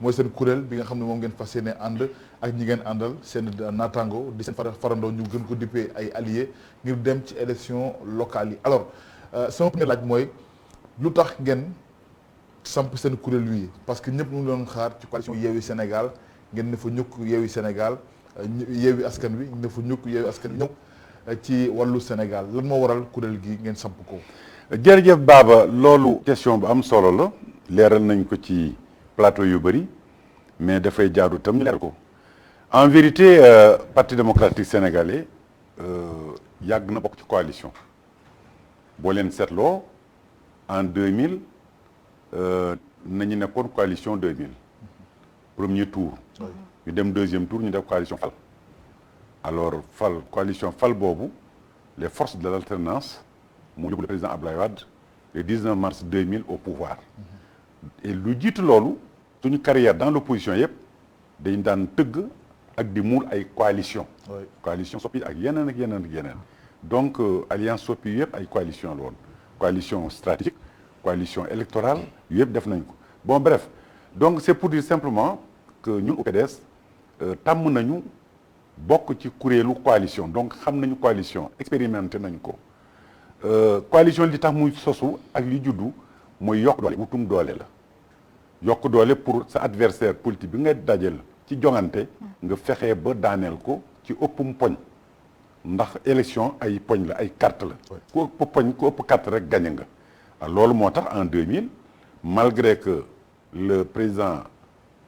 mooy seen kuréel bi nga xam ne moom ngeen fas yéene ànd ak ñi ngeen àndal seen naataango di seen farandoo ñu gën ko dippee ay alliés ngir dem ci élection locale yi. alors sama premier laaj mooy lu tax ngeen samp seen kuréel wi parce que ñëpp ñu doon xaar ci coalition Yewwi Sénégal ngeen ne fa ñukk Yewwi Sénégal Yewwi Askan Wi ne fa ñukk Yewwi Askan Wi ñëw ci wàllu Sénégal lan moo waral kuréel gi ngeen samp ko. jërëjëf Baba loolu question bu am solo la leeral nañ ko ci plateau yu bëri mais dafay jaaru tam ñu leeral ko en vérité parti démocratique sénégalais yàgg na bokk ci coalition boo leen seetloo en 2000 nañu nekkoon coalition 2000 premier tour ñu dem deuxième tour ñu def coalition fal alors coalition fal boobu les forces de l'alternance moo yóbbu le président Abdoulaye Wade le 19 mars 2000 au pouvoir et lu jiitu loolu suñu carrière dans l'opposition yëpp dañ daan tëgg ak di muur ay coalition Soppi ak yeneen donc alliance Soppi yëpp ay coalition la woon coalition stratégique coalition électorale yëpp def nañ ko bon bref donc c'est pour dire simplement que ñun au PDS tàmm nañu bokk ci kuréelu coalition donc xam nañu coalition expérimenté nañ ko coalition li tax muy sosu ak li juddu mooy yokk doole wutum doole la yokk doole pour sa adversaire politique bi nga dajel ci joŋante nga fexee ba daaneel ko ci ëppum poñ ndax élection ay poñ la ay carte la ku ëpp poñ ku ëpp carte rek gañe nga loolu moo tax en 2000 malgré que le président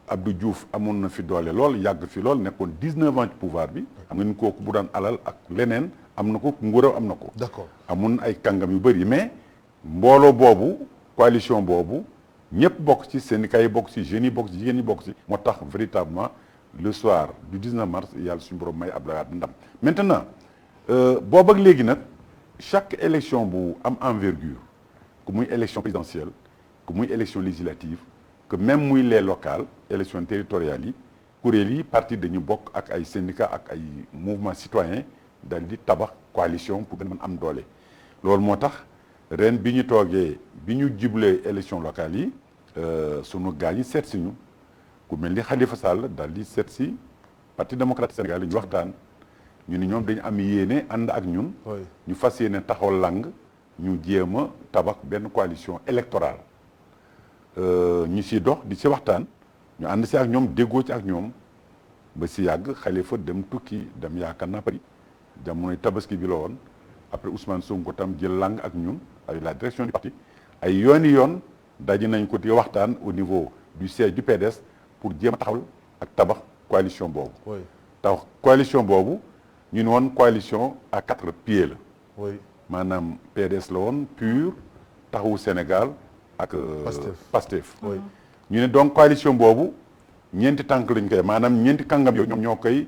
Abdou Diouf amoon na fi doole lool yàgg fi lool nekkoon 19 ans ci pouvoir bi xam nga ni kooku bu daan alal ak leneen am na ko nguuram am na ko d'accord amun ay kàngam yu bëri mais mbooloo boobu coalition boobu ñëpp bokk ci syndicats yi bokk ci jeunes yi bokk ci jigéen yi bokk ci moo tax véritablement le soir du 19 mars yàlla suñu borom may Abdoulaye Wade ndam maintenant boobu ak léegi nag chaque élection bu am envergure que muy élection présidentielle que muy élection législative que même muy les locales élections territoriales yi kuréel yi parti dañu bokk ak ay syndicats ak ay mouvements citoyens dal di tabax coalition pour gën a mën am doole loolu moo tax ren bi ñu toogee bi ñu jublee élection locale yi sunu gars yi seet si ñu ku mel ni Khalifa Sall dal di seet si parti démocratique sénégalais ñu waxtaan ñu ni ñoom dañu am yéene ànd ak ñun ñu fas yéene taxaw lang ñu jéem a tabax benn coalition électorale ñu si dox di si waxtaan ñu ànd si ak ñoom déggoo ci ak ñoom ba si yàgg Khalifa dem tukki dem yaakaar naa Paris jamonoy tabaski bi la woon après Ousmane Sonko tam jël lang ak ñun avec la direction du parti ay yoon daje nañ ko di waxtaan au niveau du siège du PDS pour jéem a taxawal ak tabax coalition boobu tabax coalition boobu ñu ne woon coalition à 4 pieds la maanaam PDS la woon PUR Taxawu Sénégal ak Pastef ñu ne donc coalition boobu ñeenti tànk lañ koy maanaam ñeenti kàngam yooyu ñoom ñoo koy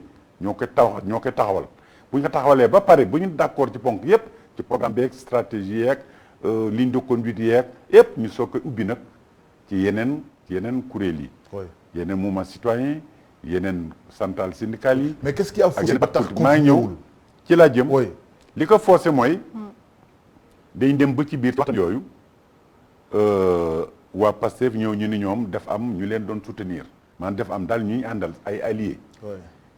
taxawal bu ñu ko taxawalee ba pare bu ñu d'accord ci ponk yépp ci programme beeg stratégie yeeg ligne de conduite yeeg yépp ñu soog koy ubbi nag ci yeneen kuréel yi yeneen mouvement citoyen yeneen centrale syndicale yi mais qu'est-ce qui a forcé ba tax maa ngi ñëw ci laa jëm li ko forcé mooy dañ dem ba ci biir waxtaan yooyu waa Pastef ñëw ñu ni ñoom def am ñu leen doon soutenir maanaam def am daal ñuy àndal ay alliés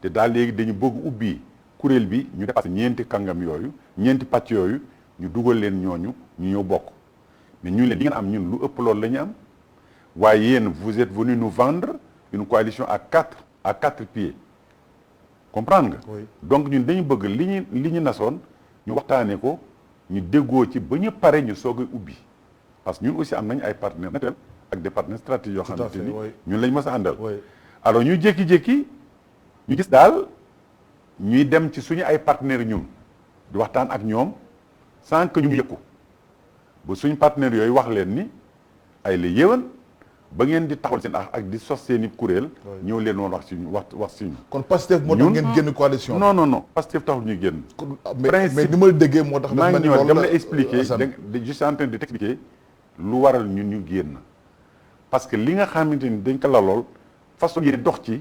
te daal léegi dañu bëgg ubbi kuréel bi ñu dépassé ñeenti kàngam yooyu ñeenti pàcc yooyu ñu dugal leen ñooñu ñu ñëw bokk mais ñu leen di ngeen am ñun lu ëpp loolu la ñu am waaye yéen vous êtes venu nous vendre une coalition à quatre pieds comprendre nga donc ñun dañu bëgg li ñu nasoon ñu waxtaanee ko ñu déggoo ci ba ñu pare ñu soog a ubbi parce que ñun aussi am nañ ay partenaires naturels ak des partenaires stratégiques yoo xamante ni ñun lañ mës a àndal alors ñu jékki-jékki ñu gis daal ñuy dem ci suñu ay partenaires ñun di waxtaan ak ñoom sans que ñu yëg ko ba suñu partenaires yooyu wax leen ni ay la yéwan ba ngeen di taxawal seen ak di sos seen i kuréel ñëw leen woon wax si ñu kon Pastef moo tax ngeen génn coalition non Pastef taxul ñuy génn mais ni ma la déggee moo tax maa ngi ñëw dem la expliquer je suis en train de t'expliquer lu waral ñun ñu génn parce que li nga xamante ni dañ ko lalool façon yi dox ci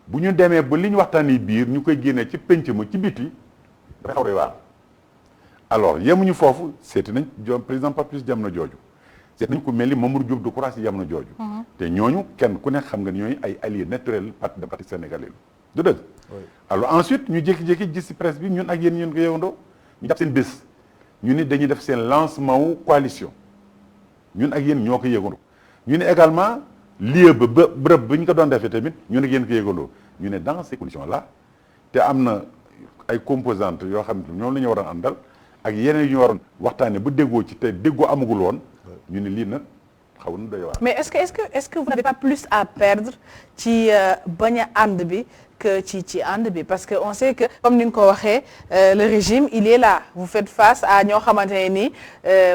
bu ñu demee ba li ñu waxtaanee biir ñu koy génnee ci penc ma ci biti dafay xaw doy waar alors yemuñu foofu seeti nañ président Papis Diamna jooju seet nañ ko mel ni Mamadou Diop Decroix si jamono jooju. te ñooñu kenn ku nekk xam nga ñooy ay alliés naturels parti démocratique sénégalais du dëgg. alors ensuite ñu jékki-jékki gis si presse bi ñun ak yéen ñun ko yowandoo ñu jàpp seen bés ñu ni dañuy def seen lancement wu coalition ñun ak yéen ñoo ko yëgandoo ñu ne également lieu ba bërëb ba ñu ko doon defee tamit ñun ak yéen ko yëgandoo ñu ne dans ces conditions là te am na ay composantes yoo xam ne ñoom la ñu waroon àndal ak yeneen yu ñu waroon waxtaanee ba déggoo ci te déggoo amagul woon ñu ne lii nag xaw na doy waar. mais est-ce que vous n'avez pas plus à perdre ci bañ a ànd bi que ci ànd bi parce que on sait que comme ni nga ko waxee le régime il est là vous faites face à ñoo xamante ne nii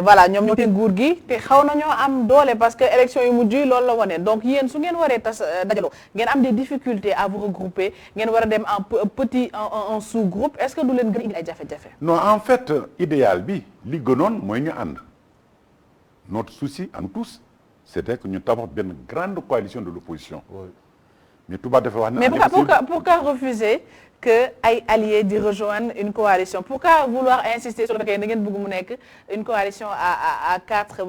voilà ñoom ñoo te nguur gi te xaw nañoo am doole parce que élection yu mujj yi loolu la wane donc yéen su ngeen waree tas dajaloo ngeen am des difficultés à vous regrouper ngeen war a dem en petit en sous-groupe est-ce que du leen gën a indi ay jafe-jafe. non en fait idéal bi li gënoon mooy ñu ànd notre souci à nous tous c'était que ñu tabax benn grande coalition de l'opposition. mais tubaab dafa wax ne. mais pourquoi refuser que ay alliés di rejoindre une coalition pourquoi vouloir insister sur le fait que da ngeen bëgg mu nekk une coalition à quatre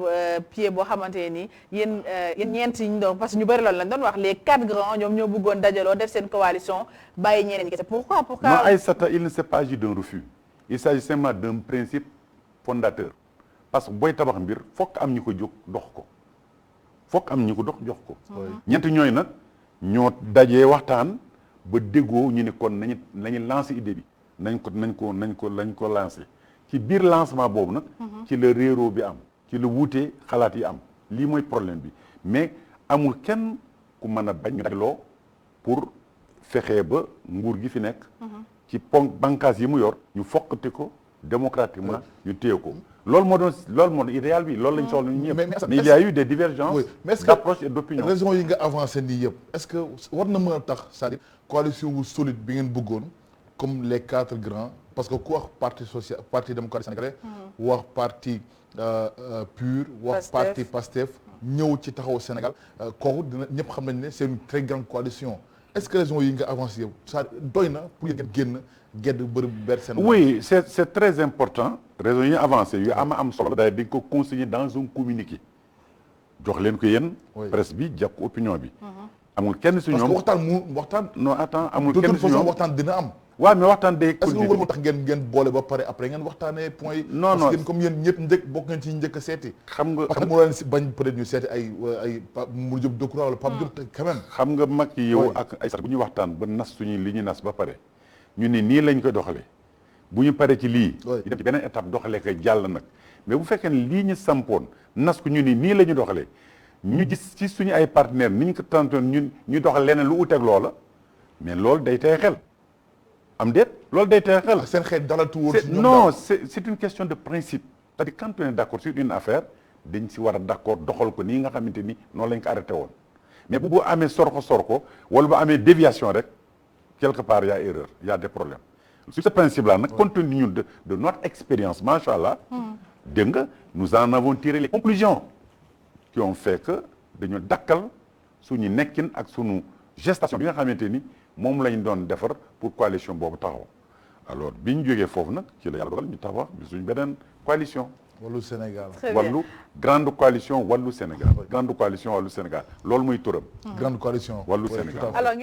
pieds boo xamante ne nii yéen ñeent yi ñu doon parce que ñu bëri loolu lañ doon wax les 4 grands ñoom ñoo bëggoon dajaloo def seen coalition bàyyi ñeneen ñi kese pourquoi. non Aïssata il ne s'est pas agi d'un refus il s'agit simplement d'un principe fondateur parce que booy tabax mbir fokk am ñu ko jóg dox ko fokk am ñu ko dox jox ko. ñeent ñooy nag. ñoo dajee waxtaan ba déggoo ñu ne kon nañu lancer idée bi nañ ko lancer ci biir lancement boobu nag ci la réeroo bi am ci la wuutee xalaat yi am lii mooy problème bi mais amul kenn ku mën a bañ ñu dajaloo pour fexee ba nguur gi fi nekk ci bànqaas yi mu yor ñu fokkati ko démocratiquement ñu téye ko loolu moo doon idéal bi loolu lañ soxla ñu ñëpp mais il y a eu des divergences d'approche et d'opinion. raison yi nga avancé nii yëpp est-ce que war na mën a tax c'est-à-dire coalition wu solide bi ngeen bëggoon comme les 4 grands parce que ku wax parti démocratique sénégalais wax parti PUR wax parti PASTEF ñëw ci taxaw Sénégal kooku dina ñëpp xam nañ ne c'est une très grande coalition est-ce que raison yi nga avancé yëpp ça doy na pour ngeen génn gedd bërëb ber seen. oui c'est très important raison yi avancé yu am solo d'ailleurs dañ ko consigner dans un communiqué jox leen ko yéen presse bi jox ko opinion bi amul kenn si ñoom parce que waxtaan non attends amul kenn si ñoom waxtaan dina am waaw mais waxtaan day est-ce que war moo tax ngeen boole ba pare après ngeen waxtaanee point yi non parce que comme yéen ñëpp njëkk bokk ngeen ci njëkk a seeti xam nga parce que mu leen si bañ peut-être ñu seeti ay Mamadou Diop Decroix wala Pape Diop quand même xam nga mag yi yow ak ay sax bu ñu waxtaan ba nas suñu li ñu nas ba pare ñu ne nii lañ koy doxalee bu ñu paree ci lii ñu dem ci beneen étape doxalee koy jàll nag mais bu fekkee ne lii ñu sampoon nas ko ñu ni nii la ñu doxalee ñu gis ci suñu ay partenaires ni ñu ko tantoon ñun ñu doxal leneen lu uteeg loola mais loolu day tey xel am déet loolu day tey xel. seen xel dalatu woon non c'est une question de principe c'est-à-dire quand on est d'accord sur une affaire dañ si war a d'accord doxal ko nii nga xamante ni noonu lañ ko arrêté woon mais bu amee sorko wala bu amee déviation rek quelque part il y a erreur il y a des problèmes sur ce principe là nag compte tenu ñun de notre expérience macha allah dégg nga nous en avons tiré les conclusions qui ont fait que dañu dakkal suñu nekkin ak suñu gestation bi nga xamante ni moom lañ doon defar pour coalition boobu taxaw alors bi ñu jógee foofu nag ci la yàlla dogal ñu taxaw bi suñu beneen coalition Wallu Sénégal wàllu grande coalition Wallu Sénégal grande coalition Wallu Sénégal loolu muy turam grande coalition Wallu Sénégal alors